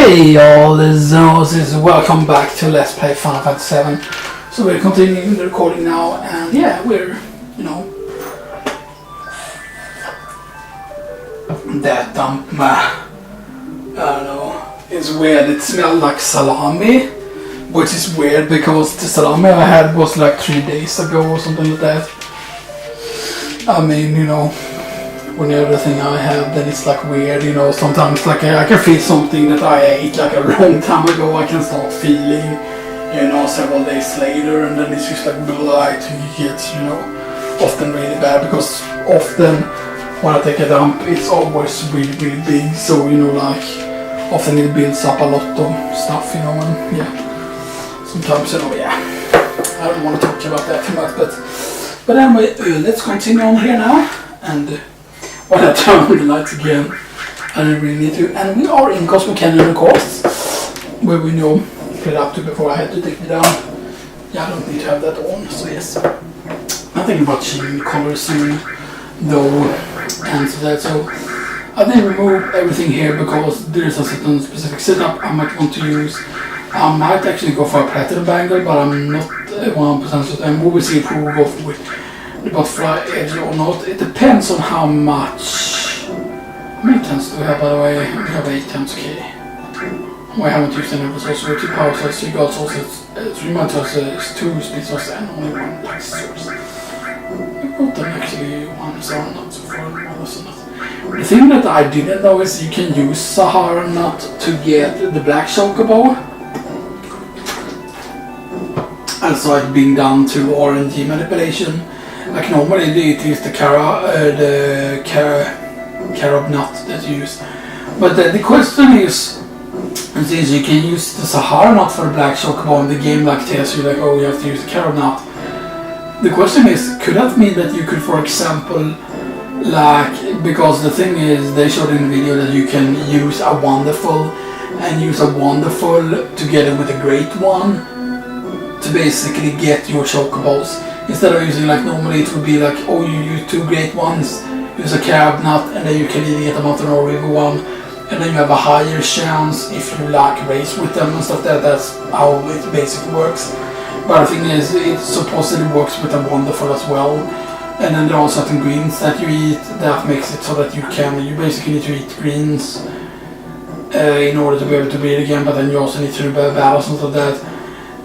Hey y'all, this is Zenosis. Welcome back to Let's Play Final Fantasy VII. So we're continuing the recording now, and yeah, we're, that dump, I don't know, it's weird, it smelled like salami, which is weird because the salami I had was like 3 days ago or something like that. I mean, when everything I have, then it's like weird, sometimes like I can feel something that I ate like a long time ago, I can start feeling, several days later, and then it's just like blight, you get, often really bad, because often when I take a dump, it's always really, really big, so, often it builds up a lot of stuff, and yeah, sometimes, I don't want to talk about that too much, but anyway, let's continue on here now, and when I turn on the lights again, I don't really need to. And we are in Cosmo Canyon, of course, where we put it up to before I had to take it down. Yeah, I don't need to have that on, so yes. Nothing about changing colors soon, though, and so that. So I didn't remove everything here because there is a certain specific setup I might want to use. I might actually go for a platinum bangle, but I'm not 100% certain. We will see if we will go for it. Butterfly edge or not. It depends on how much. How many times do we have, by the way? We have 8 times K. I haven't used any of those. So 2 power cells, 3 gold sources, 3 mana sources, 2 speed sources, and only 1 black source. I got them actually one, so I'm not so far. The thing that I didn't know is you can use Sahara nut to get the black chocobo. I saw it being done to RNG manipulation. Like normally it is the carob nut that you use. But the question is, since you can use the Sahara nut for the black chocobo and the game like tells you like, oh, you have to use the carob nut. The question is, could that mean that you could, for example, like, because the thing is, they showed in the video that you can use a wonderful and use a wonderful together with a great one to basically get your chocobos. Instead of using like normally it would be like, oh, you use 2 great ones, use a carob nut, and then you can either get a mountain or river one, and then you have a higher chance if you like race with them and stuff. That's how it basically works. But the thing is, it supposedly works with a wonderful as well. And then there are certain greens that you eat that makes it so that you basically need to eat greens in order to be able to breed again, but then you also need to do balance and stuff like that.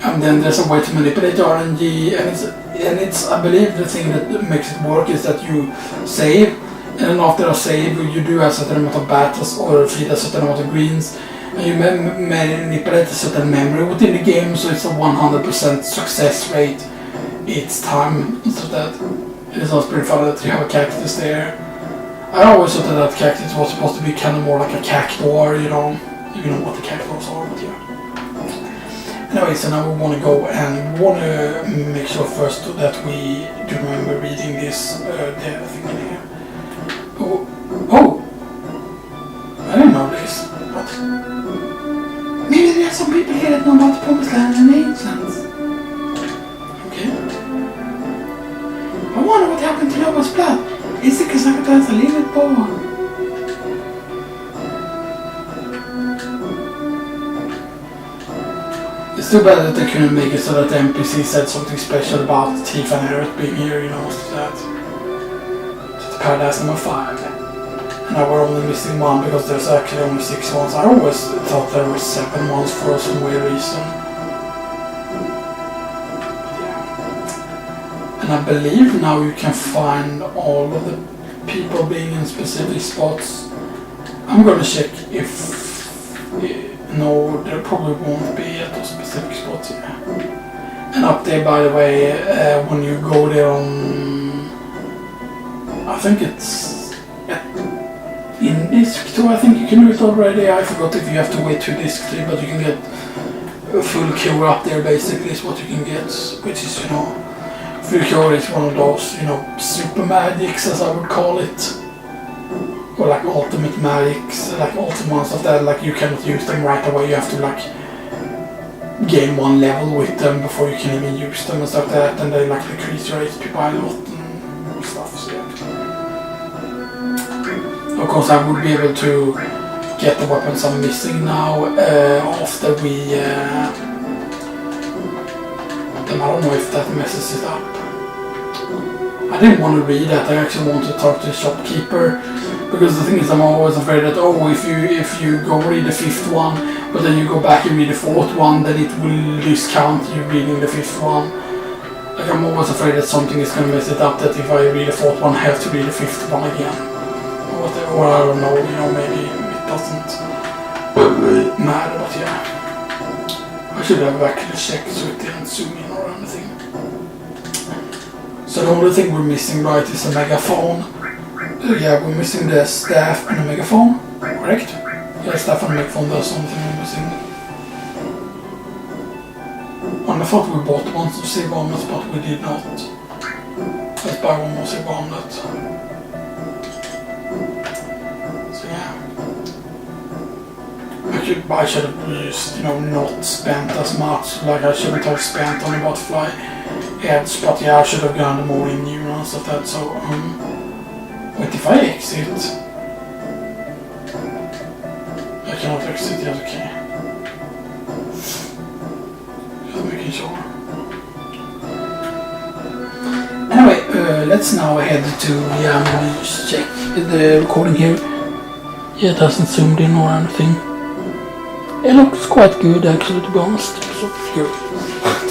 And then there's a way to manipulate the RNG, and it's I believe the thing that makes it work is that you save, and then after a save you do a certain amount of battles or feed a certain amount of greens, and you manipulate a certain memory within the game, so it's a 100% success rate each time. So that it is also pretty fun that you have a cactus there. I always thought that cactus was supposed to be kind of more like a cactuar, you know what the cactuars are, but yeah. Anyway, so now we want to go and we want to make sure first that we do remember reading this thing in here. Oh! I didn't know this. What? Maybe there are some people here that know about the Promised Land and the Ancients. Okay. I wonder what happened to Nova's blood. Is it because I got to leave it born? It's too bad that they couldn't make it so that the NPC said something special about Tifa and Aerith being here, so that it's Paradise number 5. And now we're only missing 1 because there's actually only 6 ones. I always thought there were 7 ones for some weird reason. Yeah. And I believe now you can find all of the people being in specific spots. I'm gonna check if... No, there probably won't be at those specific spots here. And up there, by the way, when you go there on... I think it's... in disc 2, I think you can do it already. I forgot if you have to wait to disc 3, but you can get a full cure up there, basically, is what you can get. Which is, full cure is one of those, super magics, as I would call it. Or like ultimate magics, like ultimate ones of that, like you cannot use them right away, you have to like gain 1 level with them before you can even use them and stuff like that, and they like decrease your HP by a lot and stuff, so yeah. Of course I would be able to get the weapons I'm missing now after we... I don't know if that messes it up. I didn't want to read that, I actually want to talk to the shopkeeper. Because the thing is, I'm always afraid that, oh, if you go read the 5th one, but then you go back and read the 4th one, then it will discount you reading the 5th one. Like, I'm always afraid that something is going to mess it up, that if I read the 4th one, I have to read the 5th one again. Or whatever, or I don't know, you know, maybe it doesn't matter, but yeah. I should have actually checked so it didn't zoom in or anything. So the only thing we're missing, right, is a megaphone. Yeah, we're missing the staff and the megaphone, correct? Yeah, staff and megaphone, that's something we're missing. And I thought we bought one to save omelets, but we did not. Let's buy one more save omelet. So yeah. I should have used, you know, not spent as much, like I shouldn't have spent on the butterfly heads, but yeah, I should have gone more in neurons of that, so, wait, if I exit... I cannot exit yet, okay. Just making sure. Anyway, let's now head to, yeah, I'm gonna just check the recording here. Yeah, it hasn't zoomed in or anything. It looks quite good actually, to be honest. So here,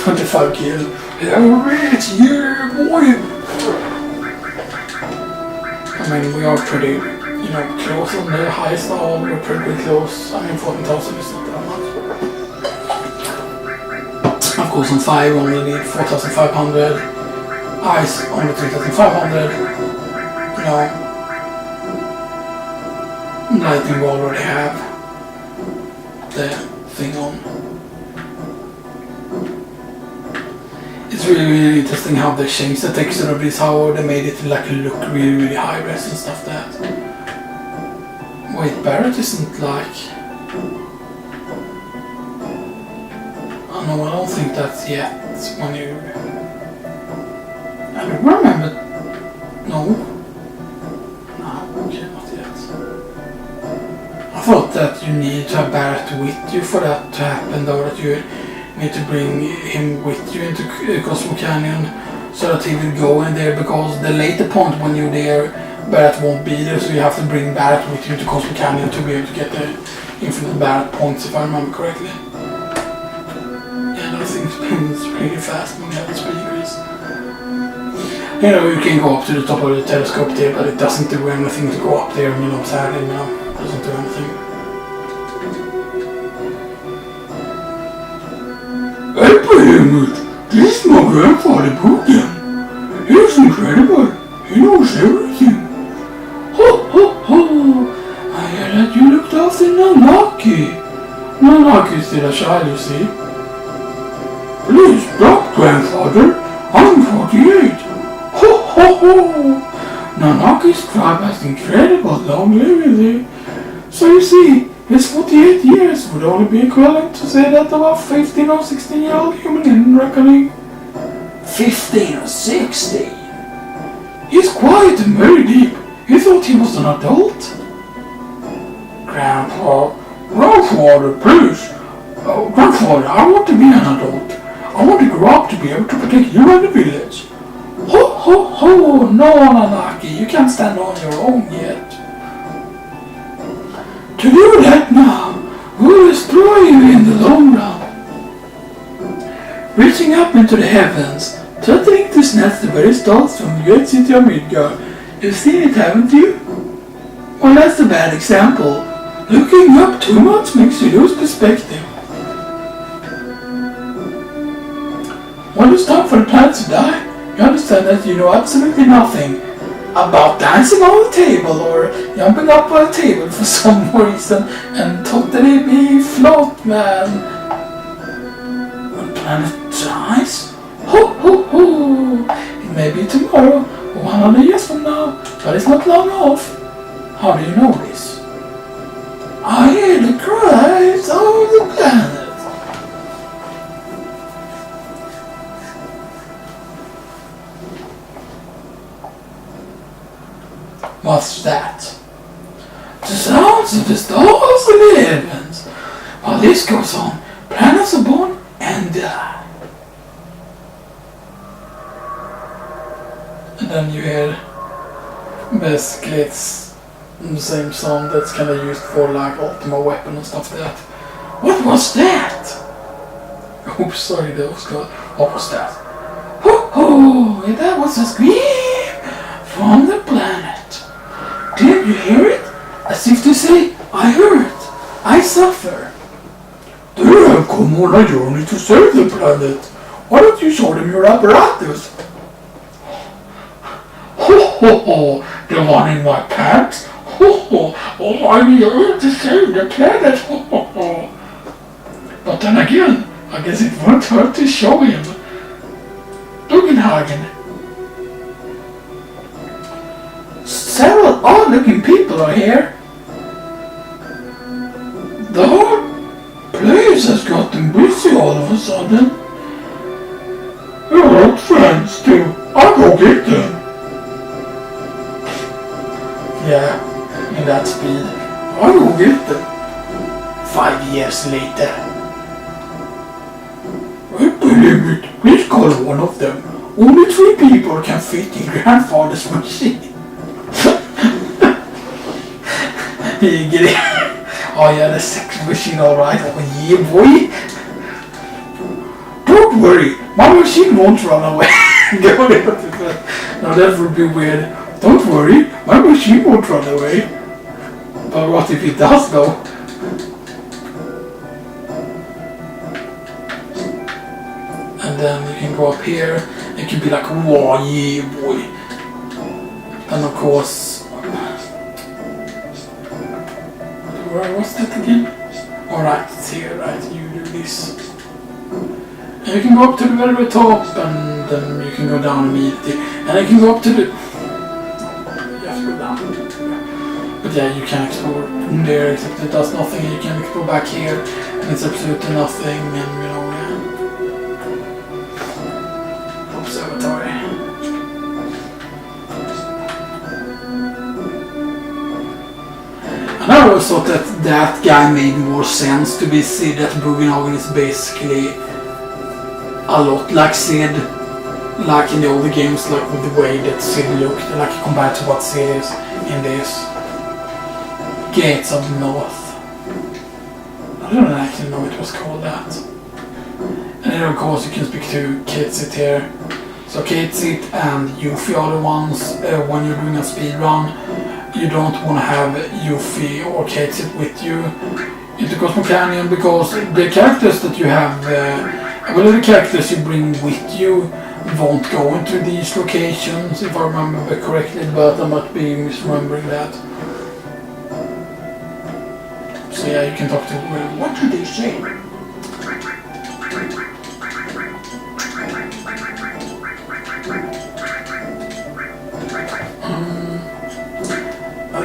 25 kill. Yeah, rich, yeah, boy! I mean, we are pretty, you know, close on the highest level. We're pretty close. I mean, 14,000 is not that much. Of course, on 5 we only need 4,500. Ice, only 3,500. You know, lightning we already have the thing on. It's really interesting how they changed the texture of this, how they made it like look really high res and stuff that. Wait, Barrett isn't like... Oh no, I don't think that's yet when you... I don't remember... No. No, okay, not yet. I thought that you need to have Barrett with you for that to happen, though, that you need to bring him with you into Cosmo Canyon so that he will go in there, because the later point when you're there, Barrett won't be there, so you have to bring Barrett with you to Cosmo Canyon to be able to get the infinite Barrett points, if I remember correctly. Yeah, those things spins really fast when you have the speakers. You know, you can go up to the top of the telescope there, but it doesn't do anything to go up there, you know, sadly, no, it doesn't do anything. Hey, Behemoth! This is my grandfather, Boogan. He's incredible. He knows everything. Ho, ho, ho! I hear that you looked after Nanaki. Nanaki is still a child, you see. Please stop, grandfather. I'm 48. Ho, ho, ho! Nanaki's tribe has incredible longevity. So you see, his 48 years would only be equivalent to say that of a 15 or 16-year-old human in reckoning. 15 or 16? He's quiet and very deep. He thought he was an adult. Grandfather, please. Oh, grandfather, I want to be an adult. I want to grow up to be able to protect you and the village. Ho, ho, ho! No, Nanaki, you can't stand on your own yet. To do that now will destroy you in the long run. Reaching up into the heavens, threatening to snatch the very stars from the great city of Midgard. You've seen it, haven't you? Well, that's a bad example. Looking up too much makes you lose perspective. When it's time for the planets to die, you understand that you know absolutely nothing about dancing on a table or jumping up on a table for some reason and totally be float, man. When the planet dies? Ho, ho, ho! It may be tomorrow or 100 years from now, but it's not long off. How do you know this? I hear the cries of the planet. What's that? The sounds of the stars While this goes on, planets are born and die. And then you hear basically it's the same sound that's kind of used for like Ultima Weapon and stuff like that. What was that? Oops, sorry, that was good. What was that? Oh, that was a scream from the planet. Did you hear it? As if to say, I hurt, I suffer. They have come on a journey to save the planet. Why don't you show them your apparatus? Ho ho ho, the one in my pants? Ho ho, oh, I'm here to save the planet. Ho ho ho. But then again, I guess it won't hurt to show him. Gongaga. Several odd-looking people are here. The whole place has gotten busy all of a sudden. You're old friends too. I'll go get them. Yeah, in that speed. I'll go get them. 5 years later. Believe it, please call one of them. Only 3 people can fit in grandfather's machine. You get it? Oh yeah, the sex machine, alright. Oh yeah, boy. Don't worry, my machine won't run away. No, that would be weird. Don't worry, my machine won't run away. But what if it does though? And then you can go up here, it can be like, whoa, yeah, boy. And of course, where was that again? Alright, it's here, right, you do this. And you can go up to the very top, and then you can go down immediately. And you can go up to the... You have to go down. But yeah, you can explore there, except it does nothing. You can explore back here, and it's absolutely nothing, and you know, observatory. And I always thought that that guy made more sense to be Sid, that Gongaga is basically a lot like Sid, like in the older games, like with the way that Sid looked, like compared to what Sid is in this. Gates of North. I don't actually know it was called that. And then of course you can speak to Kitsit here. So Kitsit and Yuffie are the ones, when you're doing a speed run, you don't want to have Yuffie or Kitsit with you into Cosmo Canyon, because the characters that you have, well, the characters you bring with you won't go into these locations, if I remember correctly, but I might be misremembering that. So yeah, you can talk to, well, what do they say?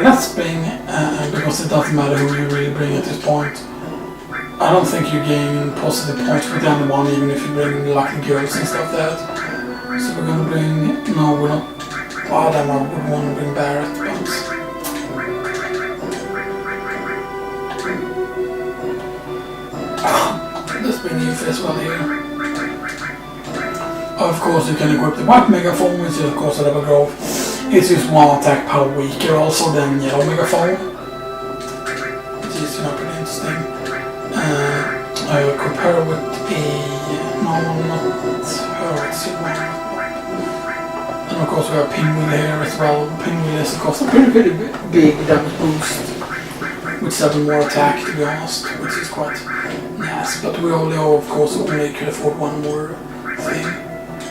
Let's bring, because it doesn't matter who you really bring at this point. I don't think you gain positive points with anyone, even if you bring lucky girls and stuff like that. So we're gonna bring, no, we're not, oh damn, I would want to bring Barrett, but... Let's bring Yuffie as well here. Of course you can equip the white megaphone, which is of course a level growth. It's just 1 attack per weaker also than yellow megaphone, which is pretty interesting. I will compare with a... no, not her, it's one. And of course we have Pinwheel here as well. Pinwheel is of course a pretty big damage boost, with 7 more attack to be honest, which is quite nice. But we only of course only could afford 1 more thing.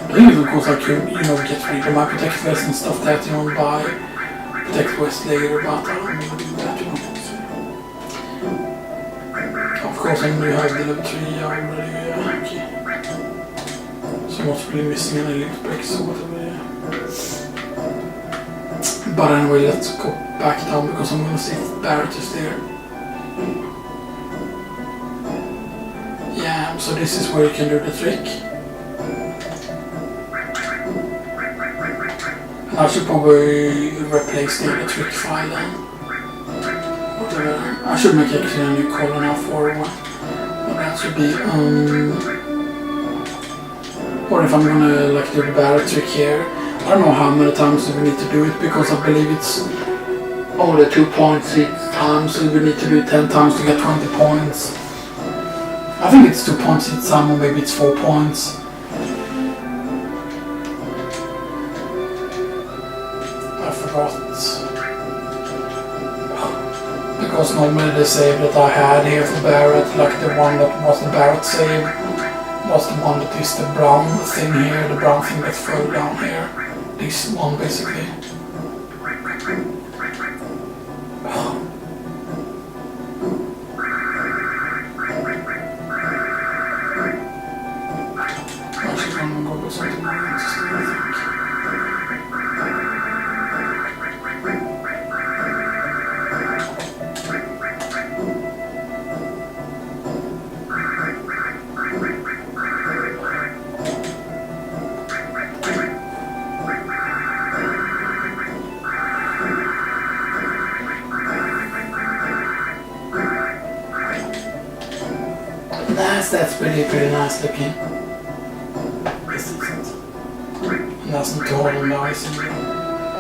I think of course I could, you know, get rid of my Protect Vest and stuff that, you know, buy Protect Vest later, but I don't really do that, you know. Of course I knew I had the level 3 already, yeah, okay. So I'm not really missing any lift breaks or whatever, yeah. But anyway, let's go back down because I'm gonna see if Barrett is there. Yeah, so this is where you can do the trick. I should probably replace the trick file then. Whatever. I should make actually a new color now for one. that should be, or if I'm gonna like do the barrel trick here. I don't know how many times we need to do it because I believe it's only 2 points each time, so we need to do it 10 times to get 20 points. I think it's 2 points each time, or maybe it's 4 points. I forgot. Because normally the save that I had here for Barrett, like the one that was the Barrett save, was the one that is the brown thing here, the brown thing that's further down here. This one basically. Actually, I'm gonna go with something else, I think. That's pretty nice looking. And that's not too hard and nice.